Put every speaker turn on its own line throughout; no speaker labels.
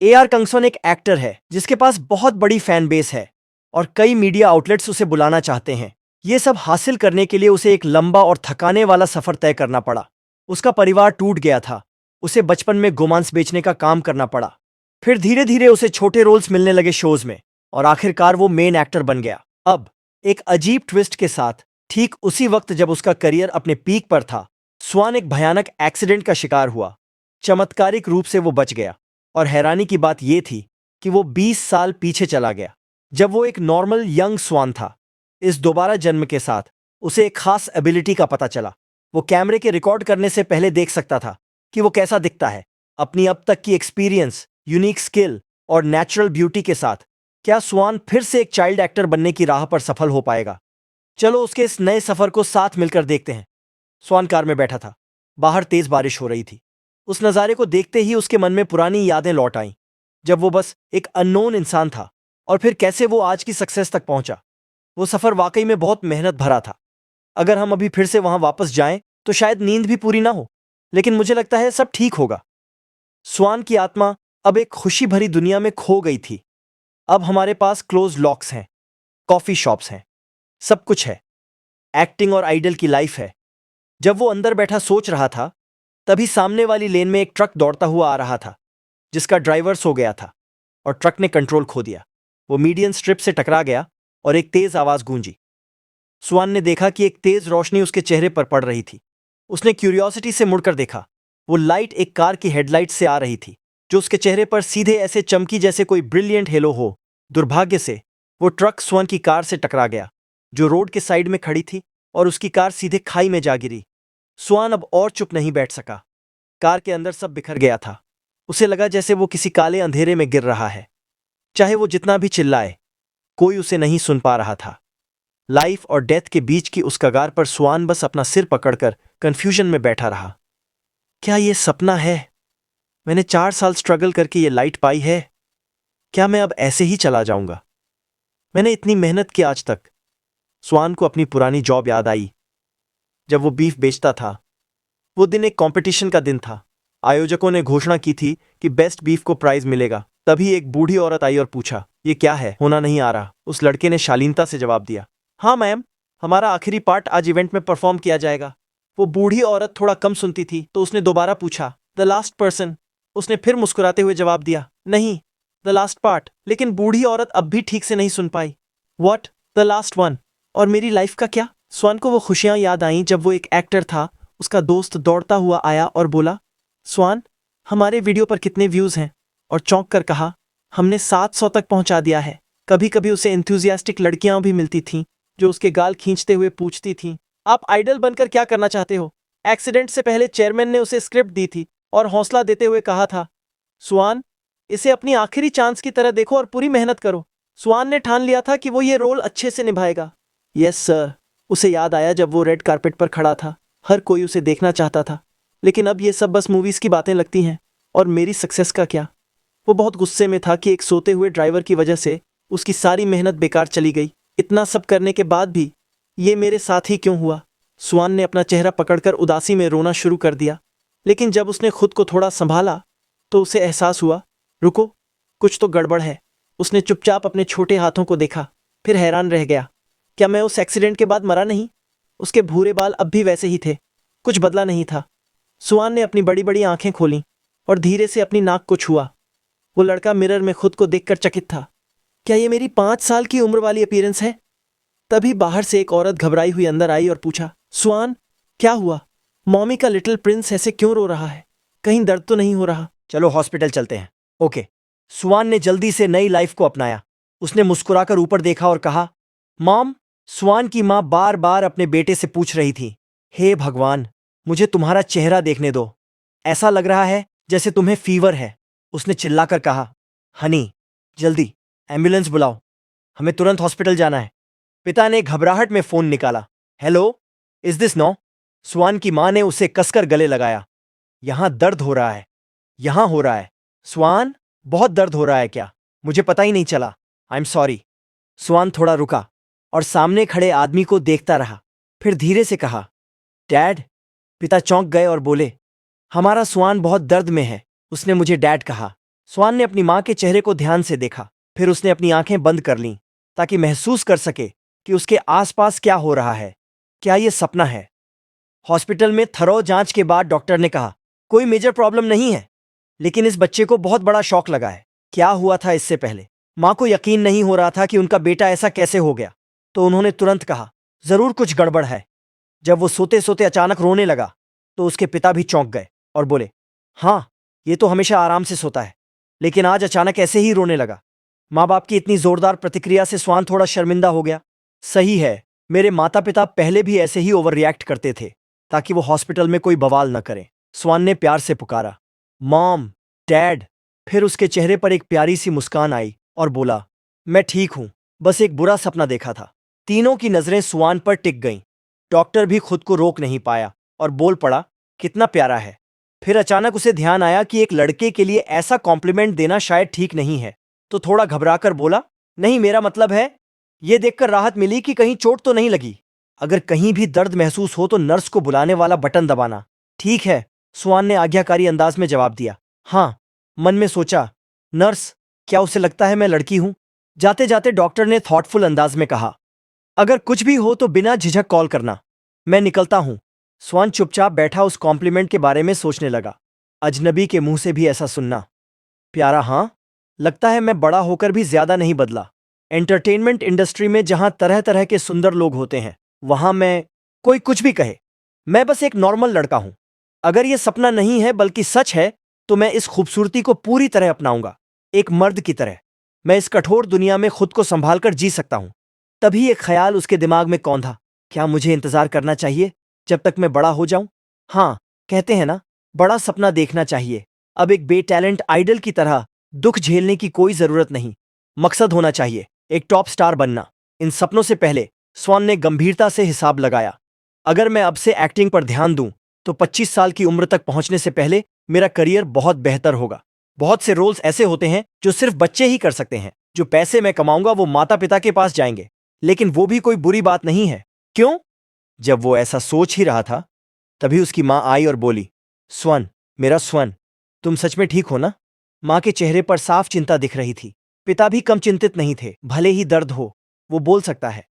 AR कंगसोन एक actor है जिसके पास बहुत बड़ी फैन बेस है और कई मीडिया आउटलेट्स उसे बुलाना चाहते हैं। ये सब हासिल करने के लिए उसे एक लंबा और थकाने वाला सफर तय करना पड़ा। उसका परिवार टूट गया था, उसे बचपन में गोमांस बेचने का काम करना पड़ा। फिर धीरे धीरे उसे छोटे रोल्स मिलने लगे शोज में और आखिरकार वो मेन एक्टर बन गया। अब एक अजीब ट्विस्ट के साथ, ठीक उसी वक्त जब उसका करियर अपने पीक पर था, स्वान एक भयानक एक्सीडेंट का शिकार हुआ। चमत्कारिक रूप से वो बच गया और हैरानी की बात यह थी कि वो 20 साल पीछे चला गया, जब वो एक नॉर्मल यंग स्वान था। इस दोबारा जन्म के साथ उसे एक खास एबिलिटी का पता चला। वो कैमरे के रिकॉर्ड करने से पहले देख सकता था कि वो कैसा दिखता है। अपनी अब तक की एक्सपीरियंस, यूनिक स्किल और नेचुरल ब्यूटी के साथ क्या स्वान फिर से एक चाइल्ड एक्टर बनने की राह पर सफल हो पाएगा? चलो उसके इस नए सफर को साथ मिलकर देखते हैं। स्वान कार में बैठा था। बाहर तेज बारिश हो रही थी। उस नज़ारे को देखते ही उसके मन में पुरानी यादें लौट आईं, जब वो बस एक अननोन इंसान था और फिर कैसे वो आज की सक्सेस तक पहुंचा। वो सफर वाकई में बहुत मेहनत भरा था। अगर हम अभी फिर से वहां वापस जाएं तो शायद नींद भी पूरी ना हो, लेकिन मुझे लगता है सब ठीक होगा। स्वान की आत्मा अब एक खुशी भरी दुनिया में खो गई थी। अब हमारे पास क्लोज लॉक्स हैं, कॉफी शॉप्स हैं, सब कुछ है। एक्टिंग और आइडल की लाइफ है। जब वो अंदर बैठा सोच रहा था, तभी सामने वाली लेन में एक ट्रक दौड़ता हुआ आ रहा था, जिसका ड्राइवर सो गया था और ट्रक ने कंट्रोल खो दिया। वो मीडियन स्ट्रिप से टकरा गया और एक तेज आवाज गूंजी। स्वान ने देखा कि एक तेज रोशनी उसके चेहरे पर पड़ रही थी। उसने क्यूरियोसिटी से मुड़कर देखा। वो लाइट एक कार की हेडलाइट से आ रही थी, जो उसके चेहरे पर सीधे ऐसे चमकी जैसे कोई ब्रिलियंट हेलो हो। दुर्भाग्य से वो ट्रक स्वान की कार से टकरा गया, जो रोड के साइड में खड़ी थी, और उसकी कार सीधे खाई में जा गिरी। स्वान अब और चुप नहीं बैठ सका। कार के अंदर सब बिखर गया था। उसे लगा जैसे वो किसी काले अंधेरे में गिर रहा है। चाहे वो जितना भी चिल्लाए, कोई उसे नहीं सुन पा रहा था। लाइफ और डेथ के बीच की उस कगार पर स्वान बस अपना सिर पकड़कर कंफ्यूजन में बैठा रहा। क्या ये सपना है? मैंने 4 साल स्ट्रगल करके ये लाइट पाई है। क्या मैं अब ऐसे ही चला जाऊंगा? मैंने इतनी मेहनत की आज तक। स्वान को अपनी पुरानी जॉब याद आई, जब वो बीफ बेचता था। वो दिन एक कंपटीशन का दिन था। आयोजकों ने घोषणा की थी कि बेस्ट बीफ को प्राइज मिलेगा। तभी एक बूढ़ी औरत आई और पूछा, ये क्या है, होना नहीं आ रहा? उस लड़के ने शालीनता से जवाब दिया, हाँ मैम, हमारा आखिरी पार्ट आज इवेंट में परफॉर्म किया जाएगा। वो बूढ़ी औरत थोड़ा कम सुनती थी, तो उसने दोबारा पूछा, द लास्ट पर्सन? उसने फिर मुस्कुराते हुए जवाब दिया, नहीं, द लास्ट पार्ट। लेकिन बूढ़ी औरत अब भी ठीक से नहीं सुन पाई। व्हाट? The last one? और मेरी लाइफ का क्या? स्वान को वो खुशियां याद आईं जब वो एक एक्टर था। उसका दोस्त दौड़ता हुआ आया और बोला, स्वान, हमारे वीडियो पर कितने व्यूज हैं? और चौंक कर कहा, हमने 700 तक पहुंचा दिया है। कभी कभी उसे एंथुजियास्टिक लड़कियां भी मिलती थीं, जो उसके गाल खींचते हुए पूछती थीं, आप आइडल बनकर क्या करना चाहते हो? एक्सीडेंट से पहले चेयरमैन ने उसे स्क्रिप्ट दी थी और हौसला देते हुए कहा था, स्वान, इसे अपनी आखिरी चांस की तरह देखो और पूरी मेहनत करो। स्वान ने ठान लिया था कि वो ये रोल अच्छे से निभाएगा। Yes sir. उसे याद आया जब वो रेड कारपेट पर खड़ा था। हर कोई उसे देखना चाहता था, लेकिन अब ये सब बस मूवीज की बातें लगती हैं। और मेरी सक्सेस का क्या? वो बहुत गुस्से में था कि एक सोते हुए ड्राइवर की वजह से उसकी सारी मेहनत बेकार चली गई। इतना सब करने के बाद भी ये मेरे साथ ही क्यों हुआ? स्वान ने अपना चेहरा पकड़कर उदासी में रोना शुरू कर दिया। लेकिन जब उसने खुद को थोड़ा संभाला तो उसे एहसास हुआ, रुको, कुछ तो गड़बड़ है। उसने चुपचाप अपने छोटे हाथों को देखा, फिर हैरान रह गया। क्या मैं उस एक्सीडेंट के बाद मरा नहीं? उसके भूरे बाल अब भी वैसे ही थे, कुछ बदला नहीं था। स्वान ने अपनी बड़ी बड़ी आंखें खोलीं और धीरे से अपनी नाक को छुआ। वो लड़का मिरर में खुद को देखकर चकित था। क्या ये मेरी 5 साल की उम्र वाली अपीयरेंस है? तभी बाहर से एक औरत घबराई हुई अंदर आई और पूछा, स्वान, क्या हुआ? मॉमी का लिटिल प्रिंस ऐसे क्यों रो रहा है? कहीं दर्द तो नहीं हो रहा? चलो हॉस्पिटल चलते हैं। ओके। स्वान ने जल्दी से नई लाइफ को अपनाया। उसने मुस्कुराकर ऊपर देखा और कहा, मॉम। स्वान की मां बार बार अपने बेटे से पूछ रही थी, हे भगवान, मुझे तुम्हारा चेहरा देखने दो। ऐसा लग रहा है जैसे तुम्हें फीवर है। उसने चिल्लाकर कहा, हनी, जल्दी एम्बुलेंस बुलाओ, हमें तुरंत हॉस्पिटल जाना है। पिता ने घबराहट में फोन निकाला। Hello, is this no? Swan की मां ने उसे कसकर गले लगाया। यहां दर्द हो रहा है। यहां हो रहा है। स्वान, बहुत दर्द हो रहा है क्या? मुझे पता ही नहीं चला। I am sorry. स्वान थोड़ा रुका और सामने खड़े आदमी को देखता रहा, फिर धीरे से कहा, डैड। पिता चौंक गए और बोले, हमारा स्वान बहुत दर्द में है। उसने मुझे डैड कहा। स्वान ने अपनी माँ के चेहरे को ध्यान से देखा, फिर उसने अपनी आंखें बंद कर लीं ताकि महसूस कर सके कि उसके आसपास क्या हो रहा है। क्या ये सपना है? हॉस्पिटल में थरो जांच के बाद डॉक्टर ने कहा, कोई मेजर प्रॉब्लम नहीं है, लेकिन इस बच्चे को बहुत बड़ा शॉक लगा है। क्या हुआ था इससे पहले? माँ को यकीन नहीं हो रहा था कि उनका बेटा ऐसा कैसे हो गया, तो उन्होंने तुरंत कहा, जरूर कुछ गड़बड़ है। जब वो सोते सोते अचानक रोने लगा तो उसके पिता भी चौंक गए और बोले, हाँ, ये तो हमेशा आराम से सोता है, लेकिन आज अचानक ऐसे ही रोने लगा। माँ बाप की इतनी जोरदार प्रतिक्रिया से स्वान थोड़ा शर्मिंदा हो गया। सही है, मेरे माता पिता पहले भी ऐसे ही ओवर रिएक्ट करते थे ताकि वो हॉस्पिटल में कोई बवाल न करे। स्वान ने प्यार से पुकारा, मॉम, डैड। फिर उसके चेहरे पर एक प्यारी सी मुस्कान आई और बोला, मैं ठीक हूं, बस एक बुरा सपना देखा था। तीनों की नजरें स्वान पर टिक गईं। डॉक्टर भी खुद को रोक नहीं पाया और बोल पड़ा, कितना प्यारा है। फिर अचानक उसे ध्यान आया कि एक लड़के के लिए ऐसा कॉम्प्लीमेंट देना शायद ठीक नहीं है, तो थोड़ा घबराकर बोला, नहीं, मेरा मतलब है। यह देखकर राहत मिली कि कहीं चोट तो नहीं लगी। अगर कहीं भी दर्द महसूस हो तो नर्स को बुलाने वाला बटन दबाना। ठीक है, स्वान ने आज्ञाकारी अंदाज में जवाब दिया। हाँ, मन में सोचा, नर्स, क्या उसे लगता है मैं लड़की हूं? जाते जाते डॉक्टर ने थॉटफुल अंदाज में कहा, अगर कुछ भी हो तो बिना झिझक कॉल करना, मैं निकलता हूं। स्वान चुपचाप बैठा उस कॉम्प्लीमेंट के बारे में सोचने लगा। अजनबी के मुंह से भी ऐसा सुनना। प्यारा, हाँ, लगता है मैं बड़ा होकर भी ज्यादा नहीं बदला। एंटरटेनमेंट इंडस्ट्री में जहां तरह तरह के सुंदर लोग होते हैं, वहां मैं, कोई कुछ भी कहे, मैं बस एक नॉर्मल लड़का हूं। अगर यह सपना नहीं है बल्कि सच है, तो मैं इस खूबसूरती को पूरी तरह अपनाऊंगा, एक मर्द की तरह। मैं इस कठोर दुनिया में खुद को संभाल कर जी सकता हूं। तभी एक ख्याल उसके दिमाग में कौंधा, क्या मुझे इंतजार करना चाहिए जब तक मैं बड़ा हो जाऊं? हाँ, कहते हैं ना, बड़ा सपना देखना चाहिए। अब एक बेटैलेंट आइडल की तरह दुख झेलने की कोई जरूरत नहीं। मकसद होना चाहिए, एक टॉप स्टार बनना। इन सपनों से पहले स्वान ने गंभीरता से हिसाब लगाया। अगर मैं अब से एक्टिंग पर ध्यान दूं तो 25 साल की उम्र तक पहुंचने से पहले मेरा करियर बहुत बेहतर होगा। बहुत से रोल्स ऐसे होते हैं जो सिर्फ बच्चे ही कर सकते हैं। जो पैसे मैं कमाऊंगा वो माता पिता के पास जाएंगे, लेकिन वो भी कोई बुरी बात नहीं है। क्यों? जब वो ऐसा सोच ही रहा था, तभी उसकी मां आई और बोली, स्वर्ण, मेरा स्वर्ण, तुम सच में ठीक हो ना? मां के चेहरे पर साफ चिंता दिख रही थी। पिता भी कम चिंतित नहीं थे। भले ही दर्द हो, वो बोल सकता है।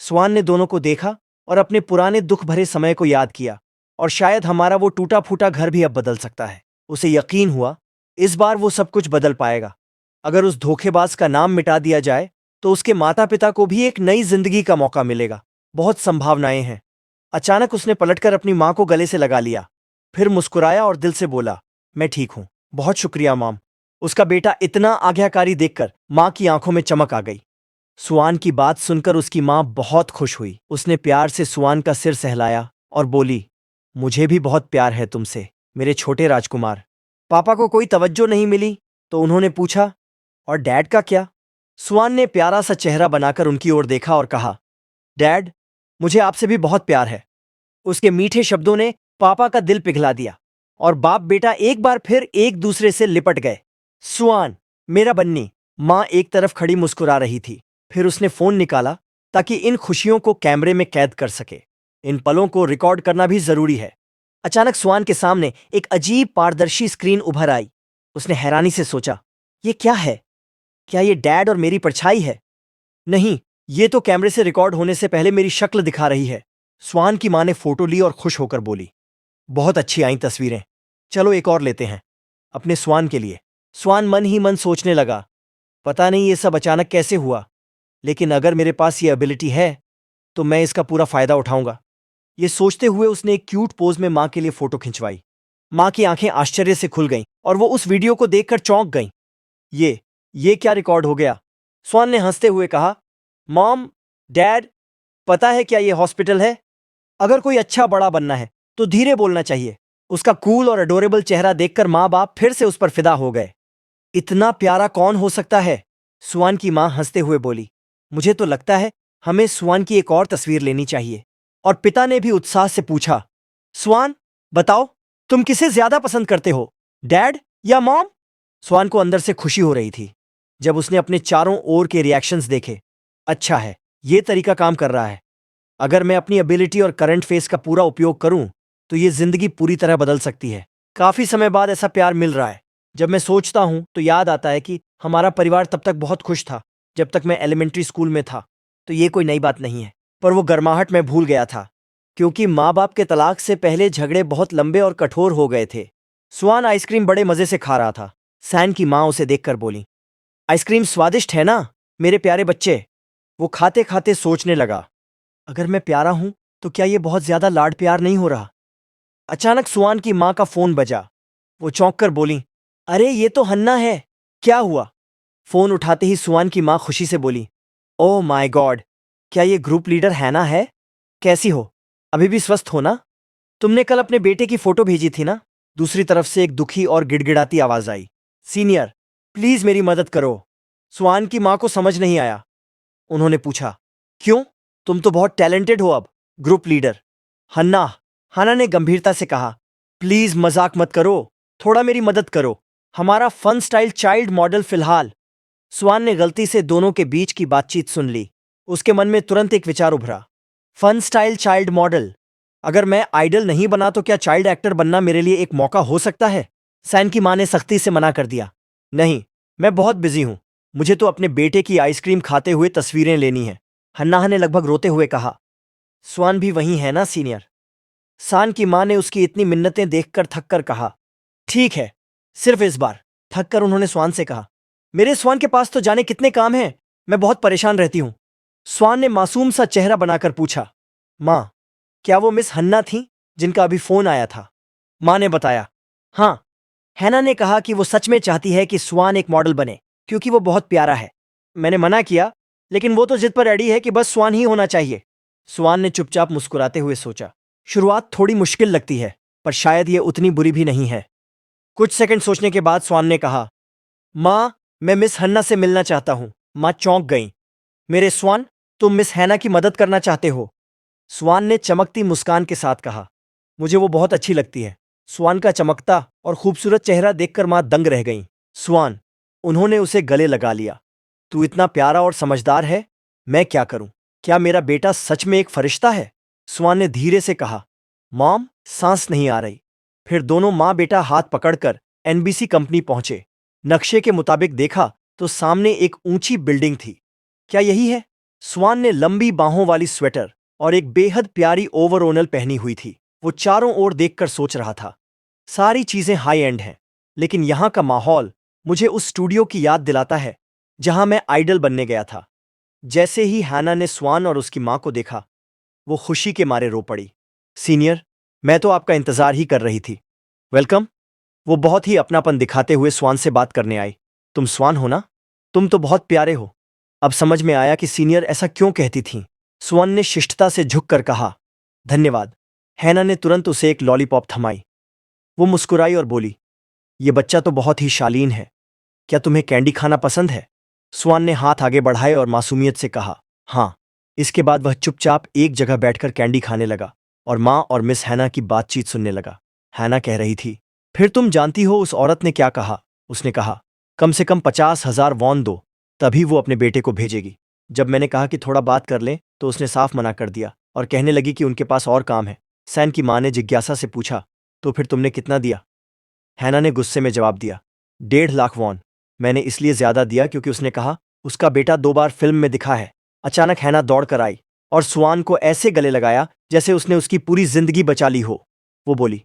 स्वान ने दोनों को देखा और अपने पुराने दुख भरे समय को याद किया। और शायद हमारा वो टूटा फूटा घर भी अब बदल सकता है। उसे यकीन हुआ, इस बार वो सब कुछ बदल पाएगा। अगर उस धोखेबाज का नाम मिटा दिया जाए तो उसके माता पिता को भी एक नई जिंदगी का मौका मिलेगा। बहुत संभावनाएं हैं। अचानक उसने पलटकर अपनी मां को गले से लगा लिया, फिर मुस्कुराया और दिल से बोला, मैं ठीक हूं, बहुत शुक्रिया माम। उसका बेटा इतना आज्ञाकारी देखकर मां की आंखों में चमक आ गई। सुआन की बात सुनकर उसकी मां बहुत खुश हुई। उसने प्यार से सुआन का सिर सहलाया और बोली, मुझे भी बहुत प्यार है तुमसे, मेरे छोटे राजकुमार। पापा को कोई तवज्जो नहीं मिली तो उन्होंने पूछा, और डैड का क्या? सुआन ने प्यारा सा चेहरा बनाकर उनकी ओर देखा और कहा, डैड, मुझे आपसे भी बहुत प्यार है। उसके मीठे शब्दों ने पापा का दिल पिघला दिया और बाप बेटा एक बार फिर एक दूसरे से लिपट गए। सुआन, मेरा बन्नी। मां एक तरफ खड़ी मुस्कुरा रही थी। फिर उसने फोन निकाला ताकि इन खुशियों को कैमरे में कैद कर सके। इन पलों को रिकॉर्ड करना भी जरूरी है। अचानक सुआन के सामने एक अजीब पारदर्शी स्क्रीन उभर आई। उसने हैरानी से सोचा, ये क्या है? क्या ये डैड और मेरी परछाई है? नहीं, ये तो कैमरे से रिकॉर्ड होने से पहले मेरी शक्ल दिखा रही है। स्वान की मां ने फोटो ली और खुश होकर बोली, बहुत अच्छी आई तस्वीरें, चलो एक और लेते हैं, अपने स्वान के लिए। स्वान मन ही मन सोचने लगा, पता नहीं ये सब अचानक कैसे हुआ, लेकिन अगर मेरे पास ये एबिलिटी है तो मैं इसका पूरा फायदा उठाऊंगा। ये सोचते हुए उसने एक क्यूट पोज में मां के लिए फोटो खिंचवाई। मां की आंखें आश्चर्य से खुल गईं और वो उस वीडियो को देखकर चौंक गईं। ये क्या रिकॉर्ड हो गया? स्वान ने हंसते हुए कहा, मॉम, डैड, पता है क्या ये हॉस्पिटल है? अगर कोई अच्छा बड़ा बनना है तो धीरे बोलना चाहिए। उसका कूल और अडोरेबल चेहरा देखकर माँ बाप फिर से उस पर फिदा हो गए। इतना प्यारा कौन हो सकता है? सुआन की मां हंसते हुए बोली, मुझे तो लगता है हमें सुआन की एक और तस्वीर लेनी चाहिए। और पिता ने भी उत्साह से पूछा, सुआन, बताओ, तुम किसे ज्यादा पसंद करते हो, डैड या मॉम? सुआन को अंदर से खुशी हो रही थी जब उसने अपने चारों ओर के रिएक्शंस देखे। अच्छा है, ये तरीका काम कर रहा है। अगर मैं अपनी एबिलिटी और करंट फेस का पूरा उपयोग करूं तो ये जिंदगी पूरी तरह बदल सकती है। काफी समय बाद ऐसा प्यार मिल रहा है। जब मैं सोचता हूं तो याद आता है कि हमारा परिवार तब तक बहुत खुश था जब तक मैं एलिमेंट्री स्कूल में था। तो ये कोई नई बात नहीं है, पर वो गर्माहट मैं भूल गया था क्योंकि माँ बाप के तलाक से पहले झगड़े बहुत लंबे और कठोर हो गए थे। स्वान आइसक्रीम बड़े मजे से खा रहा था। सैन की माँ उसे देखकर बोली, आइसक्रीम स्वादिष्ट है ना मेरे प्यारे बच्चे। वो खाते खाते सोचने लगा, अगर मैं प्यारा हूं तो क्या ये बहुत ज्यादा लाड प्यार नहीं हो रहा। अचानक स्वान की माँ का फोन बजा। वो चौंक कर बोली, अरे ये तो हन्ना है, क्या हुआ। फोन उठाते ही स्वान की माँ खुशी से बोली, ओह माय गॉड, क्या ये ग्रुप लीडर हैना है। कैसी हो, अभी भी स्वस्थ हो ना। तुमने कल अपने बेटे की फोटो भेजी थी ना। दूसरी तरफ से एक दुखी और गिड़गिड़ाती आवाज आई, सीनियर प्लीज मेरी मदद करो। स्वान की माँ को समझ नहीं आया। उन्होंने पूछा, क्यों, तुम तो बहुत टैलेंटेड हो अब। ग्रुप लीडर हन्ना, हन्ना ने गंभीरता से कहा, प्लीज मजाक मत करो, थोड़ा मेरी मदद करो। हमारा फन स्टाइल चाइल्ड मॉडल फिलहाल। स्वान ने गलती से दोनों के बीच की बातचीत सुन ली। उसके मन में तुरंत एक विचार उभरा, फन स्टाइल चाइल्ड मॉडल। अगर मैं आइडल नहीं बना तो क्या चाइल्ड एक्टर बनना मेरे लिए एक मौका हो सकता है। सैन की मां ने सख्ती से मना कर दिया, नहीं, मैं बहुत बिजी हूं, मुझे तो अपने बेटे की आइसक्रीम खाते हुए तस्वीरें लेनी है। हन्ना ने लगभग रोते हुए कहा, स्वान भी वही है ना सीनियर। सान की मां ने उसकी इतनी मिन्नतें देखकर थक कर कहा, ठीक है, सिर्फ इस बार। थक कर उन्होंने स्वान से कहा, मेरे स्वान के पास तो जाने कितने काम हैं, मैं बहुत परेशान रहती हूं। स्वान ने मासूम सा चेहरा बनाकर पूछा, मां, क्या वो मिस हन्ना थी जिनका अभी फोन आया था। मां ने बताया, हाँ। हैना ने कहा कि वो सच में चाहती है कि स्वान एक मॉडल बने क्योंकि वो बहुत प्यारा है। मैंने मना किया, लेकिन वो तो जिद पर अड़ी है कि बस स्वान ही होना चाहिए। स्वान ने चुपचाप मुस्कुराते हुए सोचा, शुरुआत थोड़ी मुश्किल लगती है, पर शायद ये उतनी बुरी भी नहीं है। कुछ सेकंड सोचने के बाद स्वान ने कहा, मां, मैं मिस हन्ना से मिलना चाहता हूं। मां चौंक गई, मेरे स्वान, तुम मिस हैना की मदद करना चाहते हो। स्वान ने चमकती मुस्कान के साथ कहा, मुझे वो बहुत अच्छी लगती है। स्वान का चमकता और खूबसूरत चेहरा देखकर मां दंग रह गईं। स्वान, उन्होंने उसे गले लगा लिया, तू इतना प्यारा और समझदार है, मैं क्या करूं। क्या मेरा बेटा सच में एक फरिश्ता है। स्वान ने धीरे से कहा, मॉम, सांस नहीं आ रही। फिर दोनों मां बेटा हाथ पकड़कर एनबीसी कंपनी पहुंचे। नक्शे के मुताबिक देखा तो सामने एक ऊंची बिल्डिंग थी। क्या यही है। स्वान ने लंबी बाहों वाली स्वेटर और एक बेहद प्यारी ओवरऑल पहनी हुई थी। वो चारों ओर देखकर सोच रहा था, सारी चीजें हाई एंड हैं, लेकिन यहां का माहौल मुझे उस स्टूडियो की याद दिलाता है जहां मैं आइडल बनने गया था। जैसे ही हैना ने स्वान और उसकी मां को देखा, वो खुशी के मारे रो पड़ी। सीनियर, मैं तो आपका इंतजार ही कर रही थी। वेलकम। वो बहुत ही अपनापन दिखाते हुए स्वान से बात करने आई। तुम स्वान हो ना, तुम तो बहुत प्यारे हो। अब समझ में आया कि सीनियर ऐसा क्यों कहती थीं। स्वान ने शिष्टता से झुककर कहा, धन्यवाद। हैना ने तुरंत उसे एक लॉलीपॉप थमाई। वो मुस्कुराई और बोली, ये बच्चा तो बहुत ही शालीन है, क्या तुम्हें कैंडी खाना पसंद है। स्वान ने हाथ आगे बढ़ाए और मासूमियत से कहा, हाँ। इसके बाद वह चुपचाप एक जगह बैठकर कैंडी खाने लगा और माँ और मिस हैना की बातचीत सुनने लगा। हैना कह रही थी, फिर तुम जानती हो उस औरत ने क्या कहा। उसने कहा, कम से कम 50,000 वॉन दो, तभी वो अपने बेटे को भेजेगी। जब मैंने कहा कि थोड़ा बात कर लें तो उसने साफ मना कर दिया और कहने लगी कि उनके पास और काम है। सैन की माँ ने जिज्ञासा से पूछा, तो फिर तुमने कितना दिया। हैना ने गुस्से में जवाब दिया, 1.5 लाख वॉन। मैंने इसलिए ज्यादा दिया क्योंकि उसने कहा उसका बेटा 2 बार फिल्म में दिखा है। अचानक हैना दौड़ कर आई और स्वान को ऐसे गले लगाया जैसे उसने उसकी पूरी जिंदगी बचा ली हो। वो बोली,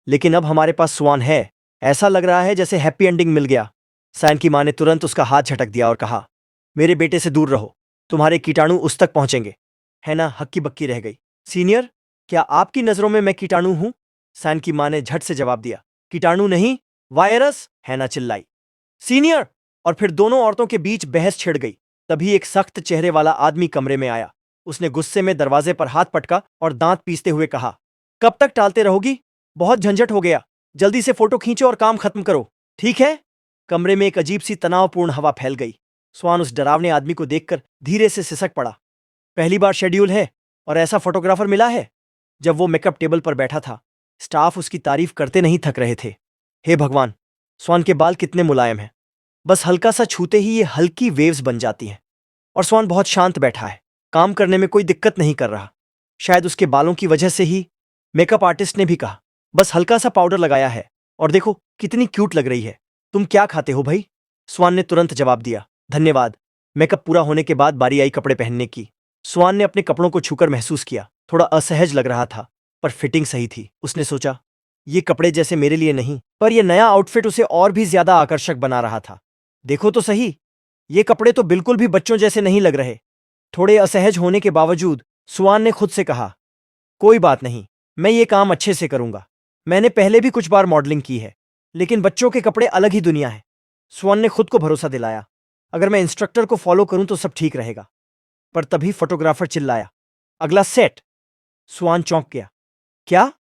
लेकिन अब हमारे पास स्वान है, ऐसा लग रहा है जैसे हैप्पी एंडिंग मिल गया। सैन की माँ ने तुरंत उसका हाथ झटक दिया और कहा, मेरे बेटे से दूर रहो, तुम्हारे कीटाणु उस तक पहुंचेंगे। हैना हक्की बक्की रह गई। सीनियर, क्या आपकी नजरों में मैं कीटाणु हूं। सैन की माँ ने झट से जवाब दिया, कीटाणु नहीं, वायरस। हैना चिल्लाई, सीनियर। और फिर दोनों औरतों के बीच बहस छिड़ गई। तभी एक सख्त चेहरे वाला आदमी कमरे में आया। उसने गुस्से में दरवाजे पर हाथ पटका और दांत पीसते हुए कहा, कब तक टालते रहोगी, बहुत झंझट हो गया, जल्दी से फोटो खींचो और काम खत्म करो, ठीक है। कमरे में एक अजीब सी तनावपूर्ण हवा फैल गई। स्वान उस डरावने आदमी को देखकर धीरे से सिसक पड़ा। पहली बार शेड्यूल है और ऐसा फोटोग्राफर मिला है। जब वो मेकअप टेबल पर बैठा था, स्टाफ उसकी तारीफ करते नहीं थक रहे थे। हे भगवान, स्वान के बाल कितने मुलायम हैं, बस हल्का सा छूते ही ये हल्की वेव्स बन जाती हैं। और स्वान बहुत शांत बैठा है, काम करने में कोई दिक्कत नहीं कर रहा। शायद उसके बालों की वजह से ही। मेकअप आर्टिस्ट ने भी कहा, बस हल्का सा पाउडर लगाया है और देखो कितनी क्यूट लग रही है। तुम क्या खाते हो भाई? स्वान ने तुरंत जवाब दिया, धन्यवाद। मेकअप पूरा होने के बाद बारी आई कपड़े पहनने की। स्वान ने अपने कपड़ों को छूकर महसूस किया, थोड़ा असहज लग रहा था, पर फिटिंग सही थी। उसने सोचा, ये कपड़े जैसे मेरे लिए नहीं, पर यह नया आउटफिट उसे और भी ज्यादा आकर्षक बना रहा था। देखो तो सही, ये कपड़े तो बिल्कुल भी बच्चों जैसे नहीं लग रहे। थोड़े असहज होने के बावजूद स्वान ने खुद से कहा, कोई बात नहीं, मैं ये काम अच्छे से करूंगा। मैंने पहले भी कुछ बार मॉडलिंग की है, लेकिन बच्चों के कपड़े अलग ही दुनिया है। स्वान ने खुद को भरोसा दिलाया, अगर मैं इंस्ट्रक्टर को फॉलो करूं तो सब ठीक रहेगा। पर तभी फोटोग्राफर चिल्लाया, अगला सेट। स्वान चौंक गया, क्या?